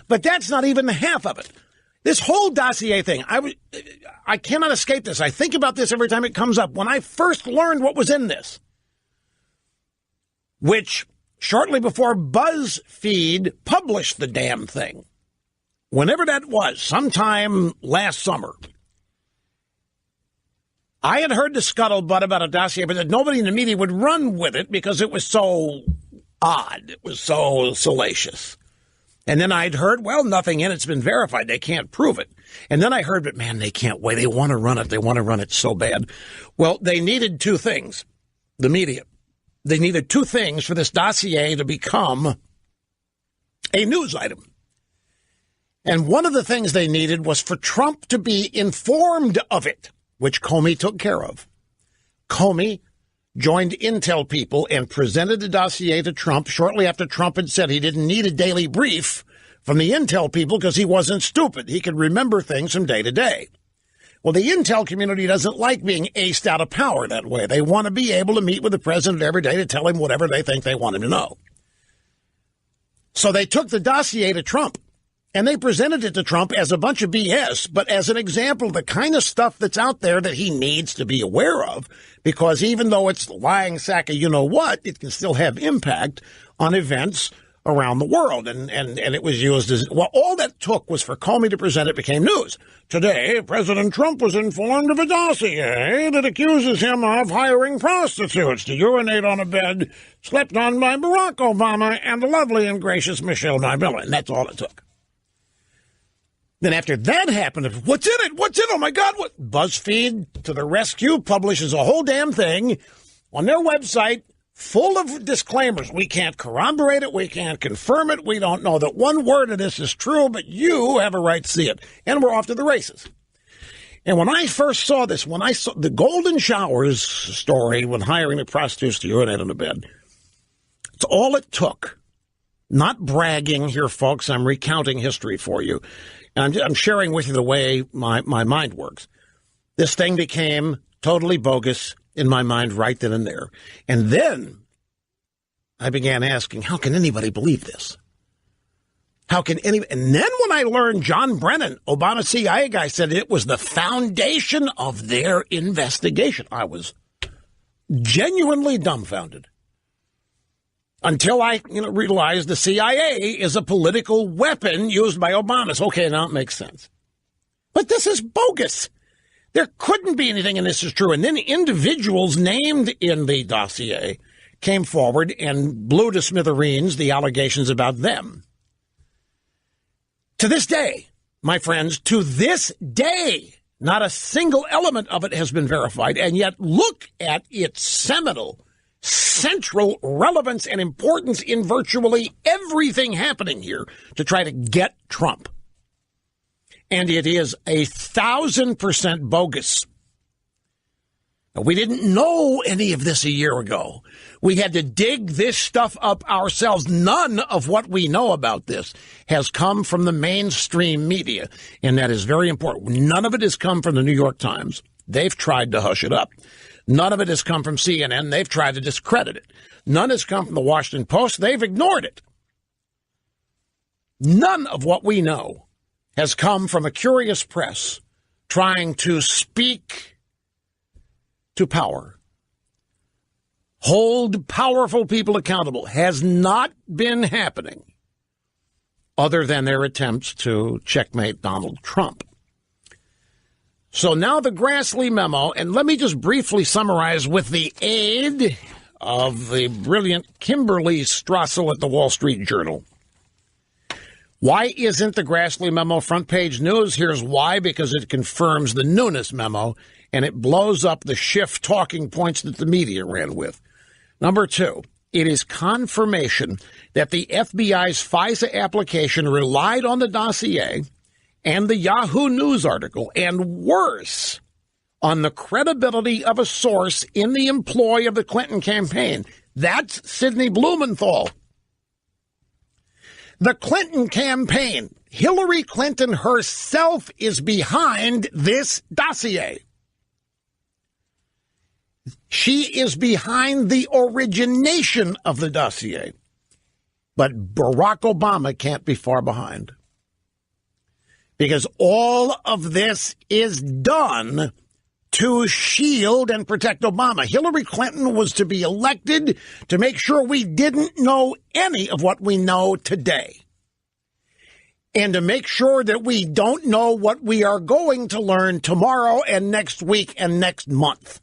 But that's not even the half of it. This whole dossier thing, I cannot escape this. I think about this every time it comes up. When I first learned what was in this, which shortly before BuzzFeed published the damn thing, whenever that was, sometime last summer, I had heard the scuttlebutt about a dossier, but that nobody in the media would run with it because it was so odd. It was so salacious. And then I'd heard, well, nothing in it's been verified. They can't prove it. And then I heard, but man, they can't wait. They want to run it. They want to run it so bad. Well, they needed two things, the media. They needed two things for this dossier to become a news item. And one of the things they needed was for Trump to be informed of it, which Comey took care of. Comey joined Intel people and presented the dossier to Trump shortly after Trump had said he didn't need a daily brief from the Intel people because he wasn't stupid. He could remember things from day to day. Well, the Intel community doesn't like being aced out of power that way. They want to be able to meet with the president every day to tell him whatever they think they want him to know. So they took the dossier to Trump. And they presented it to Trump as a bunch of BS, but as an example of the kind of stuff that's out there that he needs to be aware of, because even though it's lying sack of you-know-what, it can still have impact on events around the world. And it was used as, well, all that took was for Comey to present it became news. Today, President Trump was informed of a dossier that accuses him of hiring prostitutes to urinate on a bed slept on by Barack Obama and the lovely and gracious Michelle Nibilla. And that's all it took. Then after that happened, what's in it? What's in it? Oh, my God. What? BuzzFeed to the rescue publishes a whole damn thing on their website full of disclaimers. We can't corroborate it. We can't confirm it. We don't know that one word of this is true, but you have a right to see it. And we're off to the races. And when I first saw this, when I saw the Golden Showers story when hiring the prostitutes to urinate on the bed, it's all it took. Not bragging here, folks. I'm recounting history for you. And I'm sharing with you the way my mind works. This thing became totally bogus in my mind right then and there. And then I began asking, how can anybody believe this? How can any? And then when I learned John Brennan, Obama CIA guy, said it was the foundation of their investigation, I was genuinely dumbfounded. Until I realized the CIA is a political weapon used by Obama. Okay, now it makes sense. But this is bogus. There couldn't be anything in this is true. And then individuals named in the dossier came forward and blew to smithereens the allegations about them. To this day, my friends, to this day, not a single element of it has been verified. And yet look at its seminal central relevance and importance in virtually everything happening here to try to get Trump. And it is 1,000% bogus. We didn't know any of this a year ago. We had to dig this stuff up ourselves. None of what we know about this has come from the mainstream media, and that is very important. None of it has come from the New York Times. They've tried to hush it up. None of it has come from CNN. They've tried to discredit it. None has come from the Washington Post. They've ignored it. None of what we know has come from a curious press trying to speak to power. Hold powerful people accountable has not been happening other than their attempts to checkmate Donald Trump. So now the Grassley memo, and let me just briefly summarize with the aid of the brilliant Kimberly Strassel at the Wall Street Journal. Why isn't the Grassley memo front page news? Here's why: because it confirms the Nunes memo, and it blows up the Schiff talking points that the media ran with. Number two, it is confirmation that the FBI's FISA application relied on the dossier and the Yahoo News article, and worse, on the credibility of a source in the employ of the Clinton campaign. That's Sidney Blumenthal. The Clinton campaign, Hillary Clinton herself, is behind this dossier. She is behind the origination of the dossier. But Barack Obama can't be far behind. Because all of this is done to shield and protect Obama. Hillary Clinton was to be elected to make sure we didn't know any of what we know today. And to make sure that we don't know what we are going to learn tomorrow and next week and next month.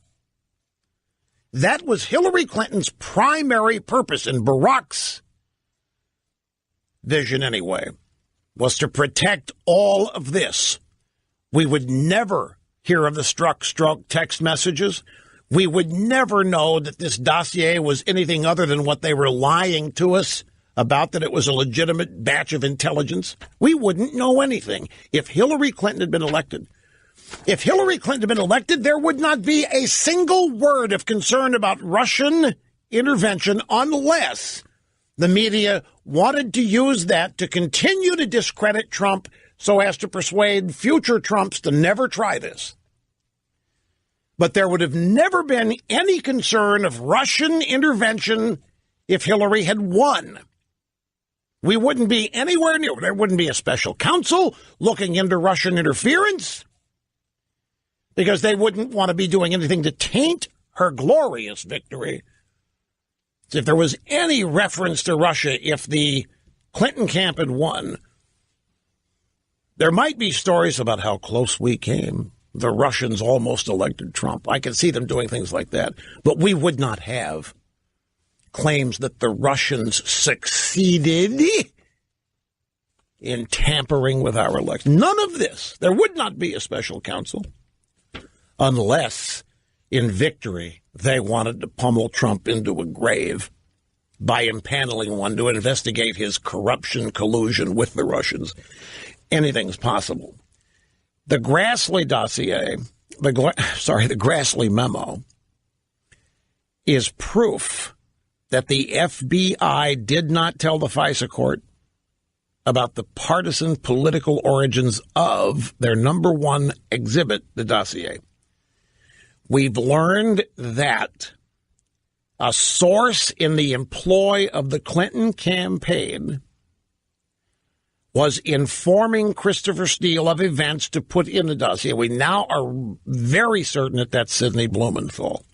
That was Hillary Clinton's primary purpose, in Barack's vision anyway, was to protect all of this. We would never hear of the stroke text messages. We would never know that this dossier was anything other than what they were lying to us about, that it was a legitimate batch of intelligence. We wouldn't know anything if Hillary Clinton had been elected. If Hillary Clinton had been elected, there would not be a single word of concern about Russian intervention unless the media wanted to use that to continue to discredit Trump so as to persuade future Trumps to never try this. But there would have never been any concern of Russian intervention if Hillary had won. We wouldn't be anywhere near. There wouldn't be a special counsel looking into Russian interference because they wouldn't want to be doing anything to taint her glorious victory. If there was any reference to Russia, if the Clinton camp had won, there might be stories about how close we came. The Russians almost elected Trump. I could see them doing things like that. But we would not have claims that the Russians succeeded in tampering with our election. None of this. There would not be a special counsel unless, in victory, they wanted to pummel Trump into a grave by impaneling one to investigate his corruption collusion with the Russians. Anything's possible. The Grassley dossier, the Grassley memo, is proof that the FBI did not tell the FISA court about the partisan political origins of their number one exhibit, the dossier. We've learned that a source in the employ of the Clinton campaign was informing Christopher Steele of events to put in the dossier. We now are very certain that that's Sidney Blumenthal.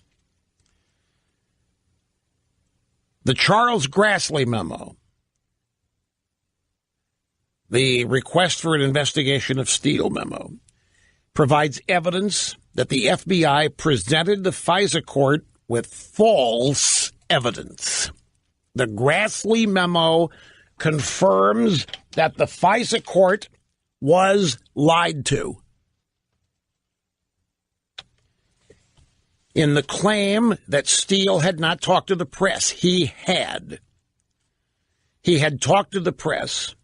The Charles Grassley memo, the request for an investigation of Steele memo, provides evidence that the FBI presented the FISA court with false evidence. The Grassley memo confirms that the FISA court was lied to. In the claim that Steele had not talked to the press, he had. He had talked to the press.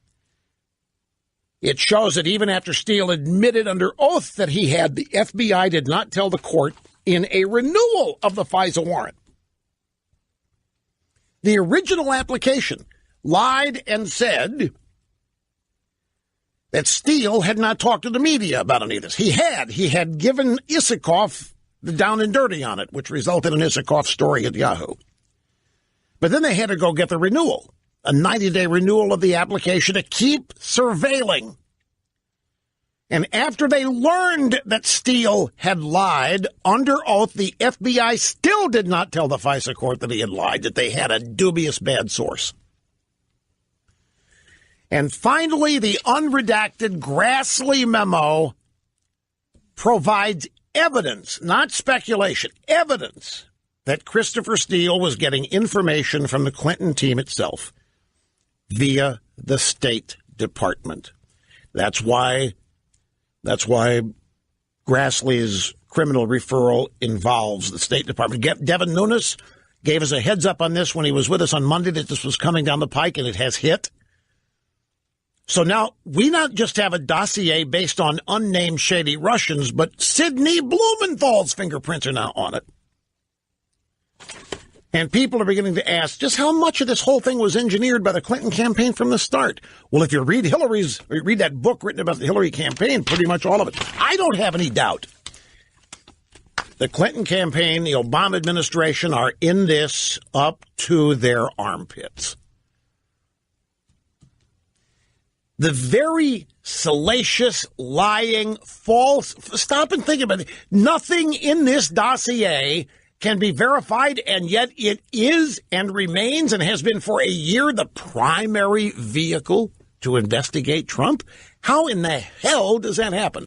It shows that even after Steele admitted under oath that he had, the FBI did not tell the court in a renewal of the FISA warrant. The original application lied and said that Steele had not talked to the media about any of this. He had given Isikoff the down and dirty on it, which resulted in Isikoff's story at Yahoo. But then they had to go get the renewal, a 90-day renewal of the application to keep surveilling. And after they learned that Steele had lied under oath, the FBI still did not tell the FISA court that he had lied, that they had a dubious bad source. And finally, the unredacted Grassley memo provides evidence, not speculation, evidence that Christopher Steele was getting information from the Clinton team itself via the State Department. That's why Grassley's criminal referral involves the State Department. Devin Nunes gave us a heads up on this when he was with us on Monday that this was coming down the pike, and it has hit. So now we not just have a dossier based on unnamed shady Russians, but Sidney Blumenthal's fingerprints are now on it. And people are beginning to ask just how much of this whole thing was engineered by the Clinton campaign from the start. Well, if you read that book written about the Hillary campaign, pretty much all of it, I don't have any doubt. The Clinton campaign, the Obama administration are in this up to their armpits. The very salacious, lying, false. Stop and think about it. Nothing in this dossier can be verified, and yet it is and remains and has been for a year the primary vehicle to investigate Trump. How in the hell does that happen?